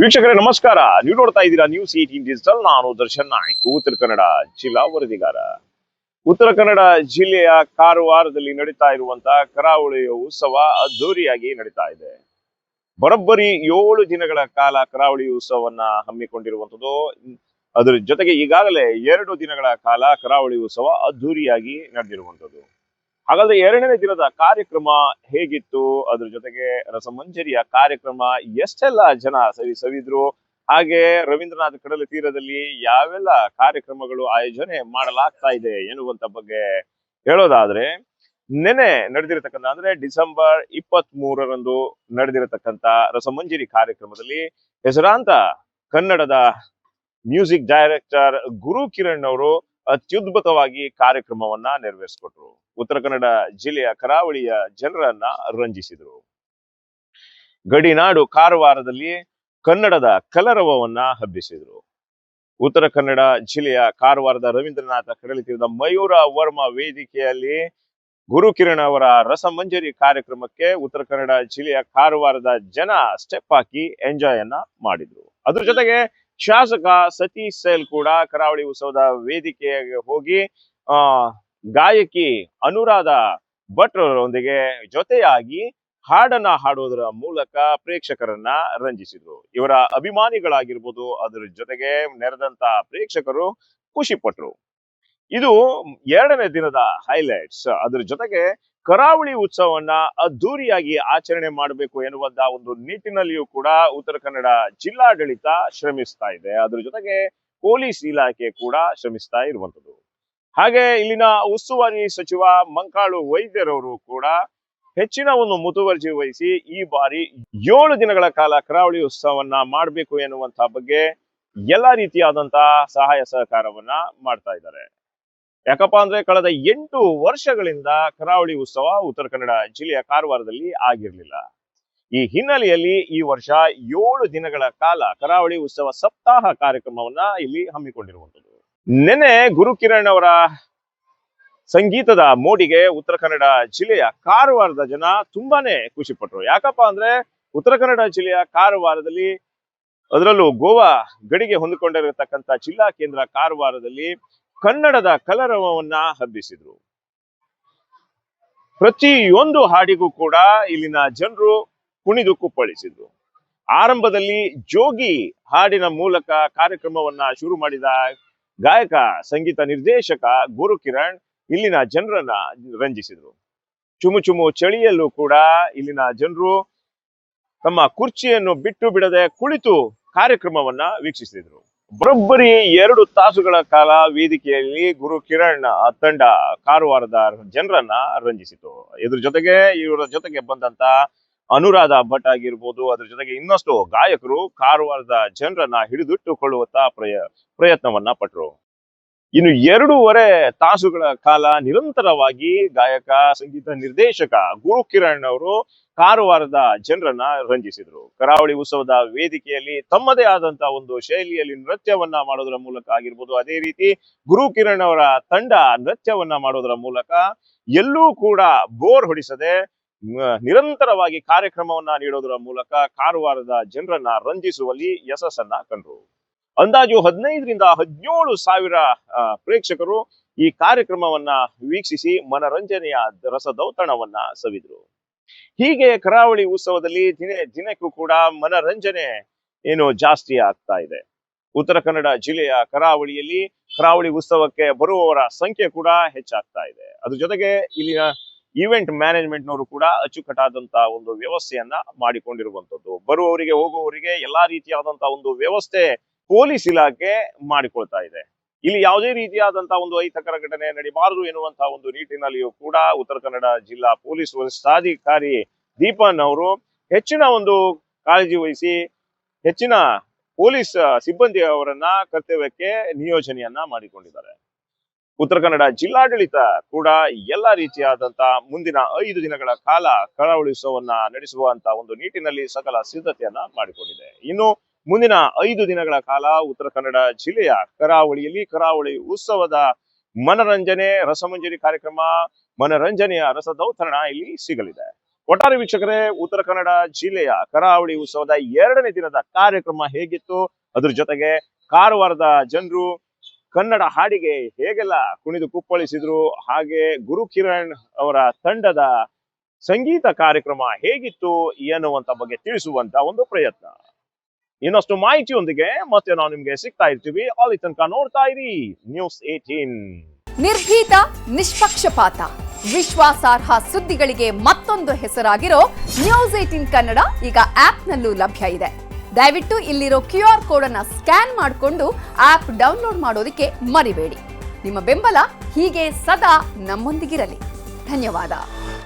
ವೀಕ್ಷಕರೇ ನಮಸ್ಕಾರ. ನೀವು ನೋಡ್ತಾ ಇದ್ದೀರಾ ನ್ಯೂಸ್ 18 ಡಿಜಿಟಲ್. ನಾನು ದರ್ಶನ್ ನಾಯ್ಕ್, ಉತ್ತರ ಕನ್ನಡ ಜಿಲ್ಲಾ ವರದಿಗಾರ. ಉತ್ತರ ಕನ್ನಡ ಜಿಲ್ಲೆಯ ಕಾರವಾರದಲ್ಲಿ ನಡೀತಾ ಇರುವಂತಹ ಕರಾವಳಿ ಉತ್ಸವ ಅದ್ದೂರಿಯಾಗಿ ನಡೀತಾ ಇದೆ. ಬರೋಬ್ಬರಿ 7 ದಿನಗಳ ಕಾಲ ಕರಾವಳಿ ಉತ್ಸವವನ್ನ ಹಮ್ಮಿಕೊಂಡಿರುವಂತದ್ದು. ಅದರ ಜೊತೆಗೆ ಈಗಾಗಲೇ 2 ದಿನಗಳ ಕಾಲ ಕರಾವಳಿ ಉತ್ಸವ ಅದ್ದೂರಿಯಾಗಿ ನಡೆದಿರುವಂತದ್ದು. ಹಾಗಾದ್ರೆ 2ನೇ ದಿನದ ಕಾರ್ಯಕ್ರಮ ಹೇಗಿತ್ತು, ಅದ್ರ ಜೊತೆಗೆ ರಸಮಂಜರಿಯ ಕಾರ್ಯಕ್ರಮ ಎಷ್ಟೆಲ್ಲ ಜನ ಸವಿದ್ರು, ಹಾಗೆ ರವೀಂದ್ರನಾಥ ಕಡಲ ತೀರದಲ್ಲಿ ಯಾವೆಲ್ಲ ಕಾರ್ಯಕ್ರಮಗಳು ಆಯೋಜನೆ ಮಾಡಲಾಗ್ತಾ ಇದೆ ಎನ್ನುವಂತ ಬಗ್ಗೆ ಹೇಳೋದಾದ್ರೆ, ನೆನೆ ನಡೆದಿರತಕ್ಕಂಥ ಅಂದ್ರೆ ಡಿಸೆಂಬರ್ 23ರಂದು ನಡೆದಿರತಕ್ಕಂತ ರಸಮಂಜರಿ ಕಾರ್ಯಕ್ರಮದಲ್ಲಿ ಹೆಸರಾಂತ ಕನ್ನಡದ ಮ್ಯೂಸಿಕ್ ಡೈರೆಕ್ಟರ್ ಗುರು ಕಿರಣ್ ಅವರು ಅತ್ಯುದ್ಭುತವಾಗಿ ಕಾರ್ಯಕ್ರಮವನ್ನ ನೆರವೇರಿಸಿಕೊಟ್ರು. ಉತ್ತರ ಕನ್ನಡ ಜಿಲ್ಲೆಯ ಕರಾವಳಿಯ ಜನರನ್ನ ರಂಜಿಸಿದ್ರು. ಗಡಿನಾಡು ಕಾರವಾರದಲ್ಲಿ ಕನ್ನಡದ ಕಲರವವನ್ನ ಹಬ್ಬಿಸಿದ್ರು. ಉತ್ತರ ಕನ್ನಡ ಜಿಲ್ಲೆಯ ಕಾರವಾರದ ರವೀಂದ್ರನಾಥ ಕಡಲ ತೀರದ ಮಯೂರ ವರ್ಮ ವೇದಿಕೆಯಲ್ಲಿ ಗುರು ಕಿರಣ್ ಅವರ ರಸಮಂಜರಿ ಕಾರ್ಯಕ್ರಮಕ್ಕೆ ಉತ್ತರ ಕನ್ನಡ ಜಿಲ್ಲೆಯ ಕಾರವಾರದ ಜನ ಸ್ಟೆಪ್ ಹಾಕಿ ಎಂಜಾಯ್ ಅನ್ನ ಮಾಡಿದ್ರು. ಅದ್ರ ಜೊತೆಗೆ ಶಾಸಕ ಸತೀಶ್ ಸೈಲ್ ಕೂಡ ಕರಾವಳಿ ಉತ್ಸವದ ವೇದಿಕೆಗೆ ಹೋಗಿ ಗಾಯಕಿ ಅನುರಾಧ ಭಟ್ರೊಂದಿಗೆ ಜೊತೆಯಾಗಿ ಹಾಡನ್ನ ಹಾಡೋದರ ಮೂಲಕ ಪ್ರೇಕ್ಷಕರನ್ನ ರಂಜಿಸಿದ್ರು. ಇವರ ಅಭಿಮಾನಿಗಳಾಗಿರ್ಬೋದು, ಅದರ ಜೊತೆಗೆ ನೆರೆದಂತ ಪ್ರೇಕ್ಷಕರು ಖುಷಿ ಪಟ್ರು. ಇದು 2ನೇ ದಿನದ ಹೈಲೈಟ್ಸ್. ಅದ್ರ ಜೊತೆಗೆ ಕರಾವಳಿ ಉತ್ಸವವನ್ನ ಅದ್ದೂರಿಯಾಗಿ ಆಚರಣೆ ಮಾಡಬೇಕು ಎನ್ನುವಂತ ಒಂದು ನಿಟ್ಟಿನಲ್ಲಿಯೂ ಕೂಡ ಉತ್ತರ ಕನ್ನಡ ಜಿಲ್ಲಾಡಳಿತ ಶ್ರಮಿಸ್ತಾ ಇದೆ. ಅದ್ರ ಜೊತೆಗೆ ಪೊಲೀಸ್ ಇಲಾಖೆ ಕೂಡ ಶ್ರಮಿಸ್ತಾ ಇರುವಂತದ್ದು. ಹಾಗೆ ಇಲ್ಲಿನ ಉಸ್ತುವಾರಿ ಸಚಿವ ಮಂಕಾಳು ವೈದ್ಯರವರು ಕೂಡ ಹೆಚ್ಚಿನ ಒಂದು ಮುತುವರ್ಜಿ ವಹಿಸಿ ಈ ಬಾರಿ 7 ದಿನಗಳ ಕಾಲ ಕರಾವಳಿ ಉತ್ಸವವನ್ನ ಮಾಡಬೇಕು ಎನ್ನುವಂತ ಬಗ್ಗೆ ಎಲ್ಲಾ ರೀತಿಯಾದಂತಹ ಸಹಾಯ ಸಹಕಾರವನ್ನ ಮಾಡ್ತಾ ಇದ್ದಾರೆ. ಯಾಕಪ್ಪ ಅಂದ್ರೆ ಕಳೆದ 8 ವರ್ಷಗಳಿಂದ ಕರಾವಳಿ ಉತ್ಸವ ಉತ್ತರ ಕನ್ನಡ ಜಿಲ್ಲೆಯ ಕಾರವಾರದಲ್ಲಿ ಆಗಿರ್ಲಿಲ್ಲ. ಈ ಹಿನ್ನೆಲೆಯಲ್ಲಿ ಈ ವರ್ಷ 7 ದಿನಗಳ ಕಾಲ ಕರಾವಳಿ ಉತ್ಸವ ಸಪ್ತಾಹ ಕಾರ್ಯಕ್ರಮವನ್ನ ಇಲ್ಲಿ ಹಮ್ಮಿಕೊಂಡಿರುವಂತದ್ದು. ನೆನೆ ಗುರು ಕಿರಣ್ ಅವರ ಸಂಗೀತದ ಮೋಡಿಗೆ ಉತ್ತರ ಕನ್ನಡ ಜಿಲ್ಲೆಯ ಕಾರವಾರದ ಜನ ತುಂಬಾನೇ ಖುಷಿ ಪಟ್ರು. ಯಾಕಪ್ಪ ಅಂದ್ರೆ ಉತ್ತರ ಕನ್ನಡ ಜಿಲ್ಲೆಯ ಕಾರವಾರದಲ್ಲಿ, ಅದರಲ್ಲೂ ಗೋವಾ ಗಡಿಗೆ ಹೊಂದಿಕೊಂಡಿರತಕ್ಕಂತ ಜಿಲ್ಲಾ ಕೇಂದ್ರ ಕಾರವಾರದಲ್ಲಿ ಕನ್ನಡದ ಕಲರವವನ್ನ ಹಬ್ಬಿಸಿದ್ರು. ಪ್ರತಿಯೊಂದು ಹಾಡಿಗೂ ಕೂಡ ಇಲ್ಲಿನ ಜನರು ಕುಣಿದು ಕುಪ್ಪಳಿಸಿದ್ರು. ಆರಂಭದಲ್ಲಿ ಜೋಗಿ ಹಾಡಿನ ಮೂಲಕ ಕಾರ್ಯಕ್ರಮವನ್ನ ಶುರು ಮಾಡಿದ ಗಾಯಕ ಸಂಗೀತ ನಿರ್ದೇಶಕ ಗುರು ಕಿರಣ್ ಇಲ್ಲಿನ ಜನರನ್ನ ರಂಜಿಸಿದ್ರು. ಚುಮು ಚಳಿಯಲ್ಲೂ ಕೂಡ ಇಲ್ಲಿನ ಜನರು ತಮ್ಮ ಕುರ್ಚಿಯನ್ನು ಬಿಟ್ಟು ಬಿಡದೆ ಕುಳಿತು ಕಾರ್ಯಕ್ರಮವನ್ನ ವೀಕ್ಷಿಸಿದ್ರು. ಬರೋಬ್ಬರಿ 2 ತಾಸುಗಳ ಕಾಲ ವೇದಿಕೆಯಲ್ಲಿ ಗುರು ಕಿರಣ್ ತಂಡ ಕಾರವಾರದ ಜನರನ್ನ ರಂಜಿಸಿತು. ಇದ್ರ ಜೊತೆಗೆ ಇವರ ಜೊತೆಗೆ ಬಂದಂತ ಅನುರಾಧ ಭಟ್ ಆಗಿರ್ಬೋದು, ಅದ್ರ ಜೊತೆಗೆ ಇನ್ನಷ್ಟು ಗಾಯಕರು ಕಾರವಾರದ ಜನರನ್ನ ಹಿಡಿದಿಟ್ಟುಕೊಳ್ಳುವಂತ ಪ್ರಯತ್ನವನ್ನ ಪಟ್ರು. ಇನ್ನು 2.5 ತಾಸುಗಳ ಕಾಲ ನಿರಂತರವಾಗಿ ಗಾಯಕ ಸಂಗೀತ ನಿರ್ದೇಶಕ ಗುರು ಕಿರಣ್ ಅವರು ಕಾರವಾರದ ಜನರನ್ನ ರಂಜಿಸಿದ್ರು. ಕರಾವಳಿ ಉತ್ಸವದ ವೇದಿಕೆಯಲ್ಲಿ ತಮ್ಮದೇ ಆದಂತ ಒಂದು ಶೈಲಿಯಲ್ಲಿ ನೃತ್ಯವನ್ನ ಮಾಡೋದರ ಮೂಲಕ ಆಗಿರ್ಬೋದು, ಅದೇ ರೀತಿ ಗುರು ಕಿರಣ್ ಅವರ ತಂಡ ನೃತ್ಯವನ್ನ ಮಾಡೋದರ ಮೂಲಕ ಎಲ್ಲೂ ಕೂಡ ಬೋರ್ ಹೊಡಿಸದೆ ನಿರಂತರವಾಗಿ ಕಾರ್ಯಕ್ರಮವನ್ನ ನೀಡೋದರ ಮೂಲಕ ಕಾರವಾರದ ಜನರನ್ನ ರಂಜಿಸುವಲ್ಲಿ ಯಶಸ್ಸನ್ನ ಕಂಡ್ರು. ಅಂದಾಜು 15ರಿಂದ 17 ಸಾವಿರ ಪ್ರೇಕ್ಷಕರು ಈ ಕಾರ್ಯಕ್ರಮವನ್ನ ವೀಕ್ಷಿಸಿ ಮನರಂಜನೆಯ ರಸದೌತಣವನ್ನ ಸವಿದ್ರು. ಹೀಗೆ ಕರಾವಳಿ ಉತ್ಸವದಲ್ಲಿ ದಿನಕ್ಕೂ ಕೂಡ ಮನರಂಜನೆ ಜಾಸ್ತಿ ಆಗ್ತಾ ಇದೆ. ಉತ್ತರ ಕನ್ನಡ ಜಿಲ್ಲೆಯ ಕರಾವಳಿಯಲ್ಲಿ ಕರಾವಳಿ ಉತ್ಸವಕ್ಕೆ ಬರುವವರ ಸಂಖ್ಯೆ ಕೂಡ ಹೆಚ್ಚಾಗ್ತಾ ಇದೆ. ಅದ್ರ ಜೊತೆಗೆ ಇಲ್ಲಿನ ಈವೆಂಟ್ ಮ್ಯಾನೇಜ್ಮೆಂಟ್ ನವರು ಕೂಡ ಅಚ್ಚುಕಟ್ಟಾದಂತಹ ಒಂದು ವ್ಯವಸ್ಥೆಯನ್ನ ಮಾಡಿಕೊಂಡಿರುವಂತದ್ದು. ಬರುವವರಿಗೆ ಹೋಗುವವರಿಗೆ ಎಲ್ಲಾ ರೀತಿಯಾದಂತಹ ಒಂದು ವ್ಯವಸ್ಥೆ ಪೊಲೀಸ್ ಇಲಾಖೆ ಮಾಡಿಕೊಳ್ತಾ ಇದೆ. ಇಲ್ಲಿ ಯಾವುದೇ ರೀತಿಯಾದಂತಹ ಒಂದು ಅಹಿತಕರ ಘಟನೆ ನಡೀಬಾರದು ಎನ್ನುವಂತಹ ಒಂದು ನಿಟ್ಟಿನಲ್ಲಿಯೂ ಕೂಡ ಉತ್ತರ ಕನ್ನಡ ಜಿಲ್ಲಾ ಪೊಲೀಸ್ ವರಿಷ್ಠಾಧಿಕಾರಿ ದೀಪನ್ ಅವರು ಹೆಚ್ಚಿನ ಒಂದು ಕಾಳಜಿ ವಹಿಸಿ ಹೆಚ್ಚಿನ ಪೊಲೀಸ್ ಸಿಬ್ಬಂದಿ ಅವರನ್ನ ಕರ್ತವ್ಯಕ್ಕೆ ನಿಯೋಜನೆಯನ್ನ ಮಾಡಿಕೊಂಡಿದ್ದಾರೆ. ಉತ್ತರ ಕನ್ನಡ ಜಿಲ್ಲಾಡಳಿತ ಕೂಡ ಎಲ್ಲಾ ರೀತಿಯಾದಂತಹ ಮುಂದಿನ 5 ದಿನಗಳ ಕಾಲ ಕರಾವಳಿ ಉತ್ಸವವನ್ನ ನಡೆಸುವಂತ ಒಂದು ನಿಟ್ಟಿನಲ್ಲಿ ಸಕಲ ಸಿದ್ಧತೆಯನ್ನ ಮಾಡಿಕೊಂಡಿದೆ. ಇನ್ನು ಮುಂದಿನ 5 ದಿನಗಳ ಕಾಲ ಉತ್ತರ ಕನ್ನಡ ಜಿಲ್ಲೆಯ ಕರಾವಳಿಯಲ್ಲಿ ಕರಾವಳಿ ಉತ್ಸವದ ಮನರಂಜನೆ, ರಸಮಂಜರಿ ಕಾರ್ಯಕ್ರಮ, ಮನರಂಜನೆಯ ರಸದೌತಣ ಇಲ್ಲಿ ಸಿಗಲಿದೆ. ಒಟ್ಟಾರೆ ವೀಕ್ಷಕರೇ, ಉತ್ತರ ಕನ್ನಡ ಜಿಲ್ಲೆಯ ಕರಾವಳಿ ಉತ್ಸವದ 2ನೇ ದಿನದ ಕಾರ್ಯಕ್ರಮ ಹೇಗಿತ್ತು, ಅದ್ರ ಜೊತೆಗೆ ಕಾರವಾರದ ಜನರು ಕನ್ನಡ ಹಾಡಿಗೆ ಹೇಗೆಲ್ಲ ಕುಣಿದು ಕುಪ್ಪಳಿಸಿದ್ರು, ಹಾಗೆ ಗುರು ಕಿರಣ್ ಅವರ ತಂಡದ ಸಂಗೀತ ಕಾರ್ಯಕ್ರಮ ಹೇಗಿತ್ತು ಎನ್ನುವಂತ ಬಗ್ಗೆ ತಿಳಿಸುವಂತ ಒಂದು ಪ್ರಯತ್ನ. ಇನ್ನಷ್ಟು ಮಾಹಿತಿಯೊಂದಿಗೆ ಮತ್ತೆ ನಾವು ನಿಮ್ಗೆ ಸಿಗ್ತಾ ಇರ್ತೀವಿ. ಅಲ್ಲಿ ತನಕ ನೋಡ್ತಾ ಇರಿ ನ್ಯೂಸ್ 18. ನಿರ್ಭೀತ, ನಿಷ್ಪಕ್ಷಪಾತ, ವಿಶ್ವಾಸಾರ್ಹ ಸುದ್ದಿಗಳಿಗೆ ಮತ್ತೊಂದು ಹೆಸರಾಗಿರೋ ನ್ಯೂಸ್ 18 ಕನ್ನಡ ಈಗ ಆಪ್ನಲ್ಲೂ ಲಭ್ಯ ಇದೆ. ದಯವಿಟ್ಟು ಇಲ್ಲಿರೋ QR ಕೋಡ್ ಅನ್ನ ಸ್ಕ್ಯಾನ್ ಮಾಡಿಕೊಂಡು ಆಪ್ ಡೌನ್ಲೋಡ್ ಮಾಡೋದಕ್ಕೆ ಮರಿಬೇಡಿ. ನಿಮ್ಮ ಬೆಂಬಲ ಹೀಗೆ ಸದಾ ನಮ್ಮೊಂದಿಗಿರಲಿ. ಧನ್ಯವಾದ.